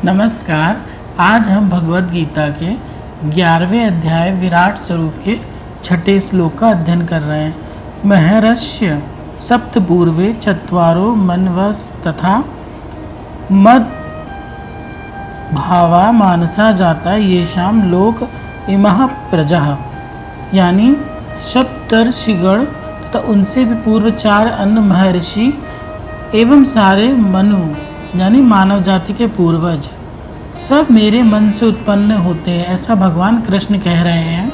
नमस्कार। आज हम भगवद गीता के 11वें अध्याय विराट स्वरूप के 6ठे श्लोक का अध्ययन कर रहे हैं। महर्षय सप्तपूर्वे चत्वारो मनवस्तथा मद भावा मानसा जाता येषाम लोक इमः प्रजः, यानी सप्तर्षिगण तथा उनसे भी पूर्व 4 अन्य महर्षि एवं सारे मनु यानी मानव जाति के पूर्वज सब मेरे मन से उत्पन्न होते हैं, ऐसा भगवान कृष्ण कह रहे हैं।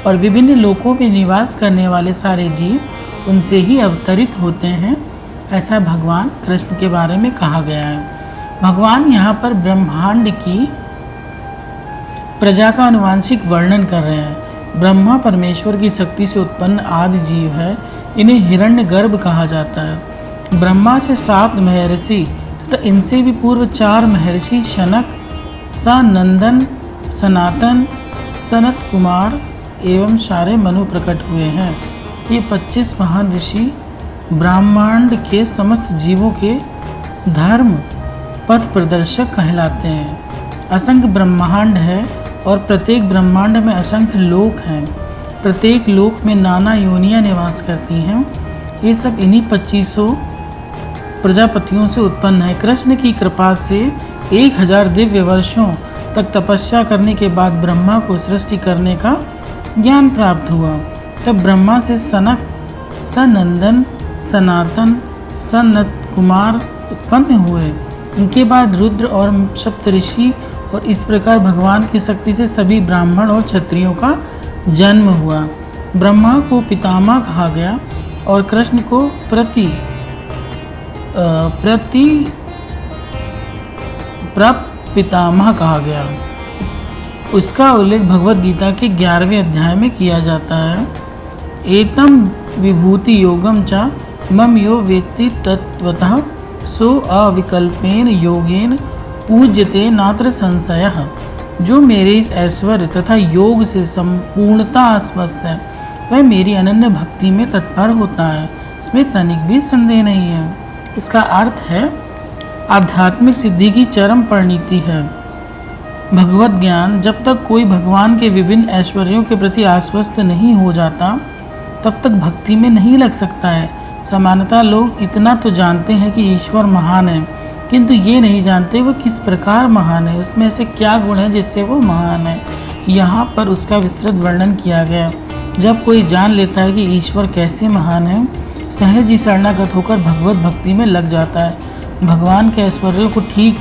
और विभिन्न लोकों में निवास करने वाले सारे जीव उनसे ही अवतरित होते हैं, ऐसा भगवान कृष्ण के बारे में कहा गया है। भगवान यहाँ पर ब्रह्मांड की प्रजा का आनुवांशिक वर्णन कर रहे हैं। ब्रह्मा परमेश्वर की शक्ति से उत्पन्न आदि जीव है, इन्हें हिरण्यगर्भ कहा जाता है। ब्रह्मा से 7 महर्षि तो इनसे भी पूर्व 4 महर्षि शनक, सनंदन, सनातन, सनत कुमार एवं सारे मनु प्रकट हुए हैं। ये 25 महान ऋषि ब्रह्मांड के समस्त जीवों के धर्म पथ प्रदर्शक कहलाते हैं। असंख्य ब्रह्मांड है और प्रत्येक ब्रह्मांड में असंख्य लोक हैं। प्रत्येक लोक में नाना योनियां निवास करती हैं। ये सब इन्हीं 2500 प्रजापतियों से उत्पन्न है। कृष्ण की कृपा से 1000 दिव्य वर्षों तक तपस्या करने के बाद ब्रह्मा को सृष्टि करने का ज्ञान प्राप्त हुआ। तब ब्रह्मा से सनक, सनंदन, सनातन, सनत कुमार उत्पन्न हुए। इनके बाद रुद्र और सप्तऋषि, और इस प्रकार भगवान की शक्ति से सभी ब्राह्मण और क्षत्रियों का जन्म हुआ। ब्रह्मा को पितामह कहा गया और कृष्ण को प्रपितामह कहा गया। उसका उल्लेख भगवद गीता के 11वें अध्याय में किया जाता है। एतम विभूति योगम च मम यो वेत्ति तत्वतः सो अविकल्पेन योगेन पूज्यते नात्र संशयः। जो मेरे इस ऐश्वर्य तथा योग से संपूर्णता आस्वस्त है, वह मेरी अनन्य भक्ति में तत्पर होता है, इसमें तनिक भी संदेह नहीं है। इसका अर्थ है आध्यात्मिक सिद्धि की चरम परिणति है भगवत ज्ञान। जब तक कोई भगवान के विभिन्न ऐश्वर्यों के प्रति आश्वस्त नहीं हो जाता, तब तक भक्ति में नहीं लग सकता है। सामान्यतः लोग इतना तो जानते हैं कि ईश्वर महान है, किंतु ये नहीं जानते वो किस प्रकार महान है, उसमें से क्या गुण है जिससे वो महान है। यहाँ पर उसका विस्तृत वर्णन किया गया। जब कोई जान लेता है कि ईश्वर कैसे महान है, सहज ही शरणागत होकर भगवत भक्ति में लग जाता है। भगवान के ऐश्वर्यों को ठीक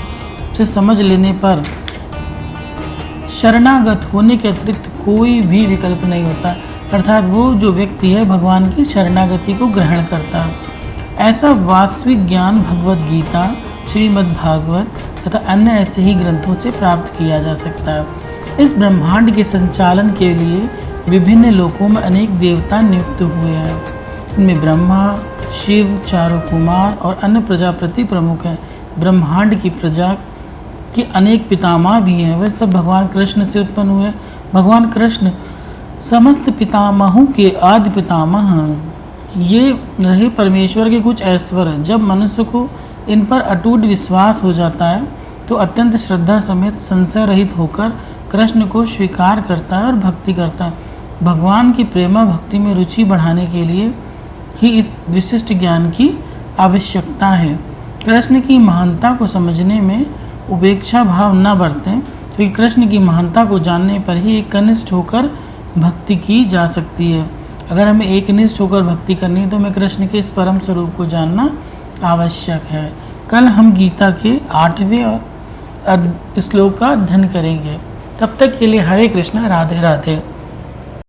से समझ लेने पर शरणागत होने के अतिरिक्त कोई भी विकल्प नहीं होता, अर्थात वो जो व्यक्ति है भगवान की शरणागति को ग्रहण करता है। ऐसा वास्तविक ज्ञान भगवद गीता, श्रीमद् भागवत तथा अन्य ऐसे ही ग्रंथों से प्राप्त किया जा सकता है। इस ब्रह्मांड के संचालन के लिए विभिन्न लोकों में अनेक देवता नियुक्त हुए हैं। इनमें ब्रह्मा, शिव, चारों कुमार और अन्य प्रजापति प्रमुख हैं। ब्रह्मांड की प्रजा के अनेक पितामह भी हैं, वे सब भगवान कृष्ण से उत्पन्न हुए। भगवान कृष्ण समस्त पितामहों के आदि पितामह हैं। ये रहे परमेश्वर के कुछ ऐश्वर्य। जब मनुष्य को इन पर अटूट विश्वास हो जाता है, तो अत्यंत श्रद्धा समेत संशय रहित होकर कृष्ण को स्वीकार करता है और भक्ति करता है। भगवान की प्रेमा भक्ति में रुचि बढ़ाने के लिए ही इस विशिष्ट ज्ञान की आवश्यकता है। कृष्ण की महानता को समझने में उपेक्षा भाव न बरतें, क्योंकि कृष्ण की महानता को जानने पर ही एकनिष्ठ होकर भक्ति की जा सकती है। अगर हमें एकनिष्ठ होकर भक्ति करनी है तो हमें कृष्ण के इस परम स्वरूप को जानना आवश्यक है। कल हम गीता के 8वें श्लोक का अध्ययन करेंगे। तब तक के लिए हरे कृष्णा, राधे राधे।